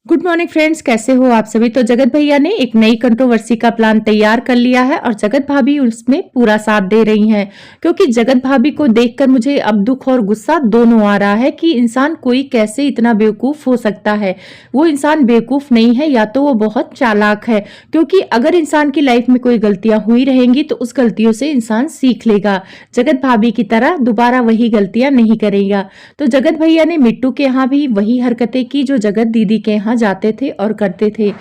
Good morning friends, कैसे हो आप सभी। तो जगत भैया ने एक नई कंट्रोवर्सी का प्लान तैयार कर लिया है और जगत भाभी उसमें पूरा साथ दे रही हैं, क्योंकि जगत भाभी को देखकर मुझे अब दुख और गुस्सा दोनों आ रहा है कि इंसान कोई कैसे इतना बेवकूफ हो सकता है। वो इंसान बेवकूफ नहीं है, या तो वो बहुत चालाक है, क्योंकि अगर इंसान की लाइफ में कोई गलतियां हुई रहेंगी तो उस गलतियों से इंसान सीख लेगा। जगत भाभी की तरह दोबारा वही गलतियां नहीं करेगा। तो जगत भैया ने मिट्टू के यहाँ भी वही हरकतें की जो जगत दीदी के यहाँ जाते थे और करते थे।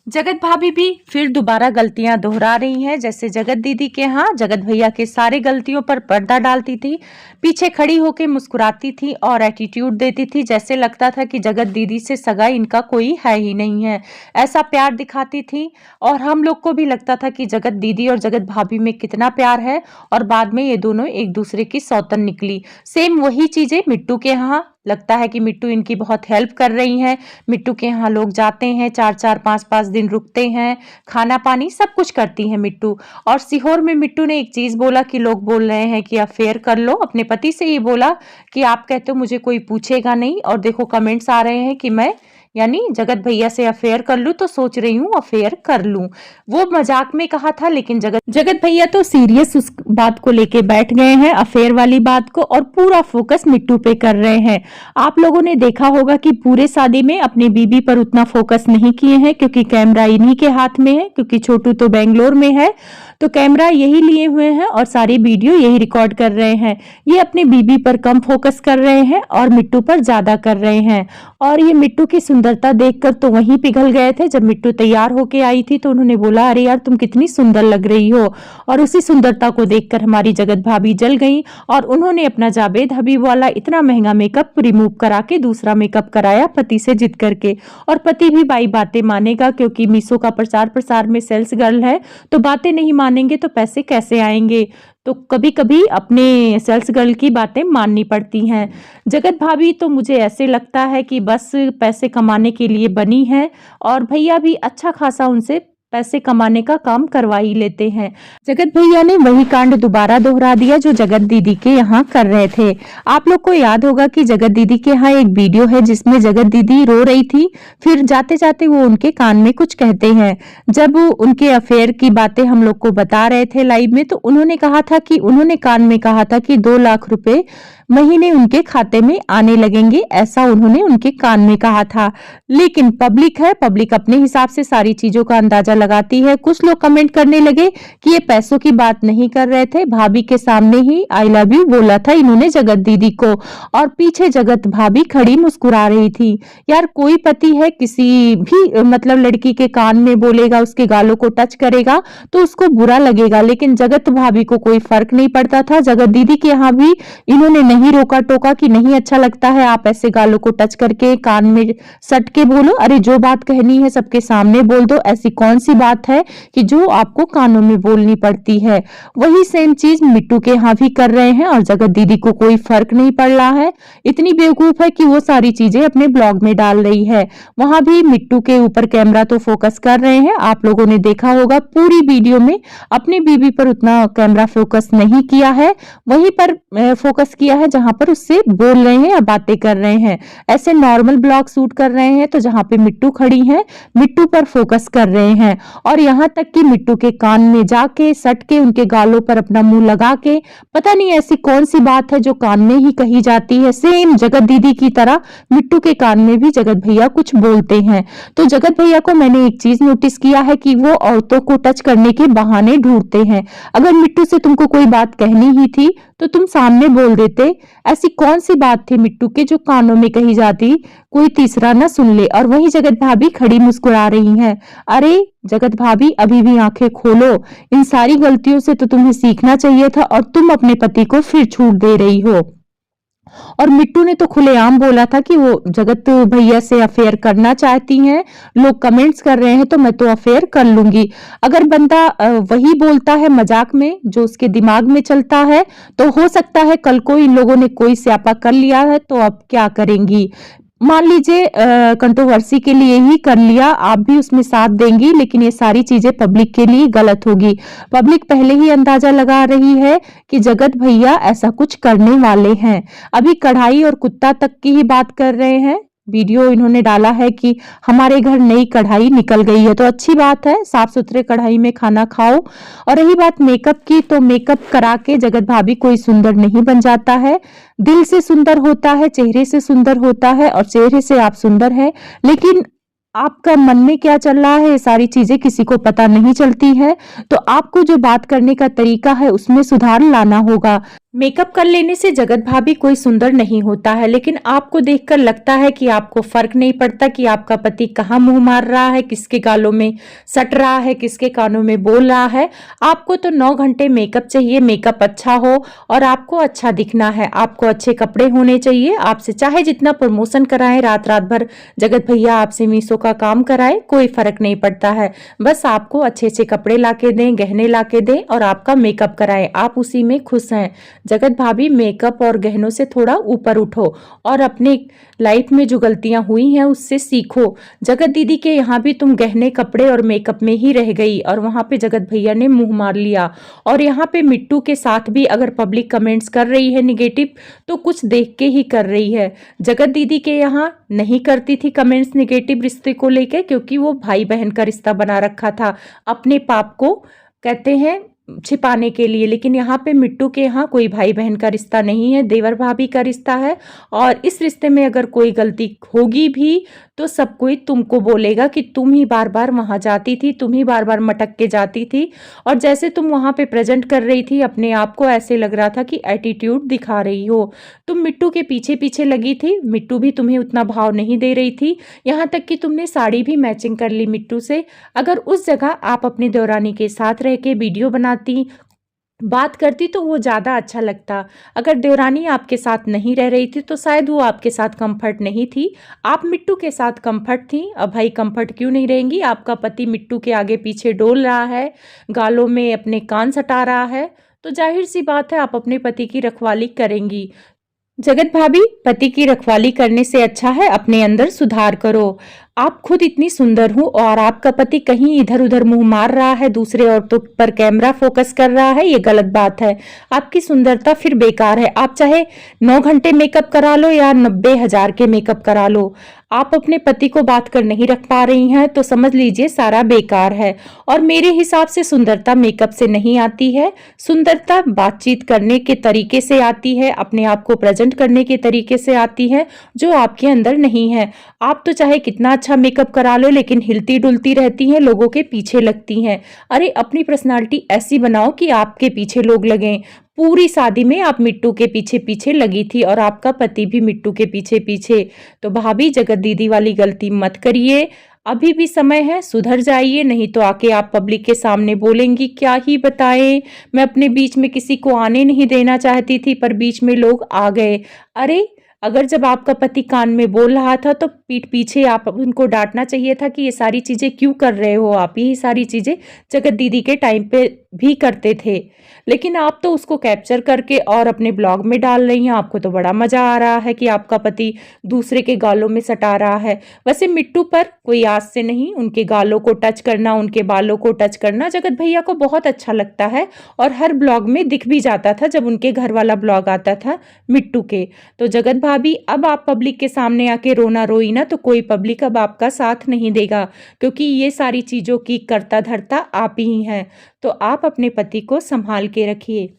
जगत भाभी भी फिर दोबारा गलतियां दोहरा रही हैं। जैसे जगत दीदी के यहाँ जगत भैया के सारे गलतियों पर पर्दा डालती थी, पीछे खड़ी होकर मुस्कुराती थी और एटीट्यूड देती थी, जैसे लगता था कि जगत दीदी से सगा इनका कोई है ही नहीं है। ऐसा प्यार दिखाती थी और हम लोग को भी लगता था कि जगत दीदी और जगत भाभी में कितना प्यार है, और बाद में ये दोनों एक दूसरे की सौतन निकली। सेम वही चीजें मिट्टू के यहाँ लगता है कि मिट्टू इनकी बहुत हेल्प कर रही है। मिट्टू के यहाँ लोग जाते हैं, 4-4 5-5 दिन रुकते हैं, खाना पानी सब कुछ करती है मिट्टू। और सीहोर में मिट्टू ने एक चीज बोला कि लोग बोल रहे हैं कि अफेयर कर लो। अपने पति से ये बोला कि आप कहते हो मुझे कोई पूछेगा नहीं, और देखो कमेंट्स आ रहे हैं कि मैं यानी जगत भैया से अफेयर कर लूं, तो सोच रही हूँ अफेयर कर लूं। वो मजाक में कहा था, लेकिन जगत भैया तो सीरियस उस बात को लेके बैठ गए हैं, अफेयर वाली बात को, और पूरा फोकस मिट्टू पे कर रहे हैं। आप लोगों ने देखा होगा कि पूरे शादी में अपनी बीबी पर उतना फोकस नहीं किए हैं, क्योंकि कैमरा इन्हीं के हाथ में है, क्योंकि छोटू तो बेंगलोर में है, तो कैमरा यही लिए हुए हैं और सारी वीडियो यही रिकॉर्ड कर रहे हैं। ये अपनी बीबी पर कम फोकस कर रहे हैं और मिट्टू पर ज्यादा कर रहे हैं। और ये मिट्टू की सुंदरता देखकर तो वहीं पिघल गए थे। जब मिट्टू तैयार होके आई थी तो उन्होंने बोला, अरे यार तुम कितनी सुंदर लग रही हो। और उसी सुंदरता को देखकर हमारी जगत भाभी जल गई और उन्होंने अपना जावेद हबीब वाला इतना महंगा मेकअप रिमूव करा के दूसरा मेकअप कराया पति से जिद करके। और पति भी बाई बातें मानेगा, क्योंकि मीशो का प्रचार प्रसार में सेल्स गर्ल है, तो बातें नहीं मानेंगे तो पैसे कैसे आएंगे। तो कभी कभी अपने सेल्स गर्ल की बातें माननी पड़ती हैं। जगत भाभी तो मुझे ऐसे लगता है कि बस पैसे कमाने के लिए बनी है, और भैया भी अच्छा खासा उनसे पैसे कमाने का काम करवा ही लेते हैं। जगत भैया ने वही कांड दोबारा दोहरा दिया जो जगत दीदी के यहाँ कर रहे थे। आप लोग को याद होगा कि जगत दीदी के यहाँ एक वीडियो है जिसमें जगत दीदी रो रही थी, फिर जाते जाते वो उनके कान में कुछ कहते हैं। जब उनके अफेयर की बातें हम लोग को बता रहे थे लाइव में, तो उन्होंने कहा था कि उन्होंने कान में कहा था कि 2 लाख रुपए महीने उनके खाते में आने लगेंगे, ऐसा उन्होंने उनके कान में कहा था। लेकिन पब्लिक है, पब्लिक अपने हिसाब से सारी चीजों का अंदाजा लगाती है। कुछ लोग कमेंट करने लगे कि ये पैसों की बात नहीं कर रहे थे, भाभी के सामने ही आई लव यू बोला था इन्होंने जगत दीदी को, और पीछे जगत भाभी खड़ी मुस्कुरा रही थी। यार कोई पति है किसी भी मतलब लड़की के कान में बोलेगा, उसके गालों को टच करेगा तो उसको बुरा लगेगा, लेकिन जगत भाभी को कोई फर्क नहीं पड़ता था। जगत दीदी के यहाँ भी इन्होंने नहीं रोका टोका कि नहीं अच्छा लगता है आप ऐसे गालों को टच करके कान में सट के बोलो। अरे जो बात कहनी है सबके सामने बोल दो, ऐसी कौन सी बात है कि जो आपको कानों में बोलनी पड़ती है। वही सेम चीज मिट्टू के यहाँ भी कर रहे हैं और जगत दीदी को कोई फर्क नहीं पड़ रहा है। इतनी बेवकूफ है कि वो सारी चीजें अपने ब्लॉग में डाल रही है। वहां भी मिट्टू के ऊपर कैमरा तो फोकस कर रहे हैं, आप लोगों ने देखा होगा पूरी वीडियो में अपनी बीबी पर उतना कैमरा फोकस नहीं किया है, वहीं पर फोकस किया है जहां पर उससे बोल रहे हैं या बातें कर रहे हैं। ऐसे नॉर्मल ब्लॉग शूट कर रहे हैं तो जहां पे मिट्टू खड़ी है, मिट्टू पर फोकस कर रहे हैं, और यहां तक कि मिट्टू के कान में जाके सट के उनके गालों पर अपना मुंह लगा के, पता नहीं ऐसी कौन सी बात है जो कान में ही कही जाती है। सेम जगत दीदी की तरह मिट्टू के कान में भी जगत भैया कुछ बोलते हैं। तो जगत भैया को मैंने एक चीज नोटिस किया है कि वो औरतों को टच करने के बहाने ढूंढते हैं। अगर मिट्टू से तुमको कोई बात कहनी ही थी तो तुम सामने बोल देते। ऐसी कौन सी बात थी मिट्टू के जो कानों में कही जाती, कोई तीसरा ना सुन ले। और वही जगत भाभी खड़ी मुस्कुरा रही हैं। अरे जगत भाभी अभी भी आंखें खोलो, इन सारी गलतियों से तो तुम्हें सीखना चाहिए था, और तुम अपने पति को फिर छूट दे रही हो। और मिट्टू ने तो खुलेआम बोला था कि वो जगत भैया से अफेयर करना चाहती हैं। लोग कमेंट्स कर रहे हैं तो मैं तो अफेयर कर लूंगी। अगर बंदा वही बोलता है मजाक में जो उसके दिमाग में चलता है, तो हो सकता है कल को इन लोगों ने कोई स्यापा कर लिया है तो अब क्या करेंगी। मान लीजिए कंट्रोवर्सी के लिए ही कर लिया, आप भी उसमें साथ देंगी, लेकिन ये सारी चीजें पब्लिक के लिए गलत होगी। पब्लिक पहले ही अंदाजा लगा रही है कि जगत भैया ऐसा कुछ करने वाले हैं। अभी कढ़ाई और कुत्ता तक की ही बात कर रहे हैं। वीडियो इन्होंने डाला है कि हमारे घर नई कढ़ाई निकल गई है। तो अच्छी बात है, साफ सुथरे कढ़ाई में खाना खाओ। और रही बात मेकअप की, तो मेकअप करा के जगत भाभी कोई सुंदर नहीं बन जाता है। दिल से सुंदर होता है, चेहरे से सुंदर होता है, और चेहरे से आप सुंदर है, लेकिन आपका मन में क्या चल रहा है ये सारी चीजें किसी को पता नहीं चलती है। तो आपको जो बात करने का तरीका है उसमें सुधार लाना होगा। मेकअप कर लेने से जगत भाभी कोई सुंदर नहीं होता है, लेकिन आपको देखकर लगता है कि आपको फर्क नहीं पड़ता कि आपका पति कहाँ मुंह मार रहा है, किसके गालों में सट रहा है, किसके कानों में बोल रहा है। आपको तो 9 घंटे मेकअप चाहिए, मेकअप अच्छा हो और आपको अच्छा दिखना है, आपको अच्छे कपड़े होने चाहिए। आपसे चाहे जितना प्रमोशन कराएं, रात रात भर जगत भैया आपसे मीशो का काम कराए, कोई फर्क नहीं पड़ता है। बस आपको अच्छे अच्छे कपड़े लाके दें, गहने लाके दें और आपका मेकअप कराएं, आप उसी में खुश हैं। जगत भाभी मेकअप और गहनों से थोड़ा ऊपर उठो और अपने लाइफ में जो गलतियां हुई हैं उससे सीखो। जगत दीदी के यहाँ भी तुम गहने कपड़े और मेकअप में ही रह गई और वहां पे जगत भैया ने मुंह मार लिया। और यहाँ पे मिट्टू के साथ भी अगर पब्लिक कमेंट्स कर रही है निगेटिव, तो कुछ देख के ही कर रही है। जगत दीदी के यहाँ नहीं करती थी कमेंट्स निगेटिव रिश्ते को लेकर, क्योंकि वो भाई बहन का रिश्ता बना रखा था अपने पाप को कहते हैं छिपाने के लिए। लेकिन यहाँ पे मिट्टू के यहाँ कोई भाई बहन का रिश्ता नहीं है, देवर भाभी का रिश्ता है। और इस रिश्ते में अगर कोई गलती होगी भी तो सब कोई तुमको बोलेगा कि तुम ही बार बार वहां जाती थी, तुम ही बार बार मटक के जाती थी। और जैसे तुम वहां पे प्रेजेंट कर रही थी अपने आप को, ऐसे लग रहा था कि एटीट्यूड दिखा रही हो। तुम मिट्टू के पीछे पीछे लगी थी, मिट्टू भी तुम्हें उतना भाव नहीं दे रही थी, यहाँ तक कि तुमने साड़ी भी मैचिंग कर ली मिट्टू से। अगर उस जगह आप अपनी देवरानी के साथ रह के वीडियो बनाती, बात करती, तो वो ज़्यादा अच्छा लगता। अगर देवरानी आपके साथ नहीं रह रही थी तो शायद वो आपके साथ कंफर्ट नहीं थी, आप मिट्टू के साथ कंफर्ट थी। अब भाई कंफर्ट क्यों नहीं रहेंगी, आपका पति मिट्टू के आगे पीछे डोल रहा है, गालों में अपने कान सटा रहा है, तो जाहिर सी बात है आप अपने पति की रखवाली करेंगी। जगत भाभी, पति की रखवाली करने से अच्छा है अपने अंदर सुधार करो। आप खुद इतनी सुंदर हो और आपका पति कहीं इधर उधर मुंह मार रहा है, दूसरे औरतों पर कैमरा फोकस कर रहा है, ये गलत बात है। आपकी सुंदरता फिर बेकार है। आप चाहे 9 घंटे मेकअप करा लो या 90,000 के मेकअप करा लो, आप अपने पति को बात कर नहीं रख पा रही हैं तो समझ लीजिए सारा बेकार है। और मेरे हिसाब से सुंदरता मेकअप से नहीं आती है, सुंदरता बातचीत करने के तरीके से आती है, अपने आप को प्रेजेंट करने के तरीके से आती है, जो आपके अंदर नहीं है। आप तो चाहे कितना अच्छा मेकअप करा लो, लेकिन हिलती डुलती रहती हैं, लोगों के पीछे लगती हैं। अरे अपनी पर्सनालिटी ऐसी बनाओ कि आपके पीछे लोग लगें। पूरी शादी में आप मिट्टू के पीछे पीछे लगी थी और आपका पति भी मिट्टू के पीछे पीछे। तो भाभी, जगत दीदी वाली गलती मत करिए, अभी भी समय है, सुधर जाइए, नहीं तो आके आप पब्लिक के सामने बोलेंगी क्या ही बताएं, मैं अपने बीच में किसी को आने नहीं देना चाहती थी पर बीच में लोग आ गए। अरे अगर जब आपका पति कान में बोल रहा था तो पीठ पीछे आप उनको डांटना चाहिए था कि ये सारी चीजें क्यों कर रहे हो आप, यही सारी चीजें जगत दीदी के टाइम पे भी करते थे। लेकिन आप तो उसको कैप्चर करके और अपने ब्लॉग में डाल रही हैं। आपको तो बड़ा मजा आ रहा है कि आपका पति दूसरे के गालों में सटा रहा है। वैसे मिट्टू पर कोई आज से नहीं, उनके गालों को टच करना, उनके बालों को टच करना जगत भैया को बहुत अच्छा लगता है और हर ब्लॉग में दिख भी जाता था जब उनके घर वाला ब्लॉग आता था मिट्टू के। तो जगत भाभी, अब आप पब्लिक के सामने आके रोना रोई ना तो कोई पब्लिक अब आपका साथ नहीं देगा, क्योंकि ये सारी चीजों की कर्ता धर्ता आप ही हैं। तो आप अपने पति को संभाल के रखिए।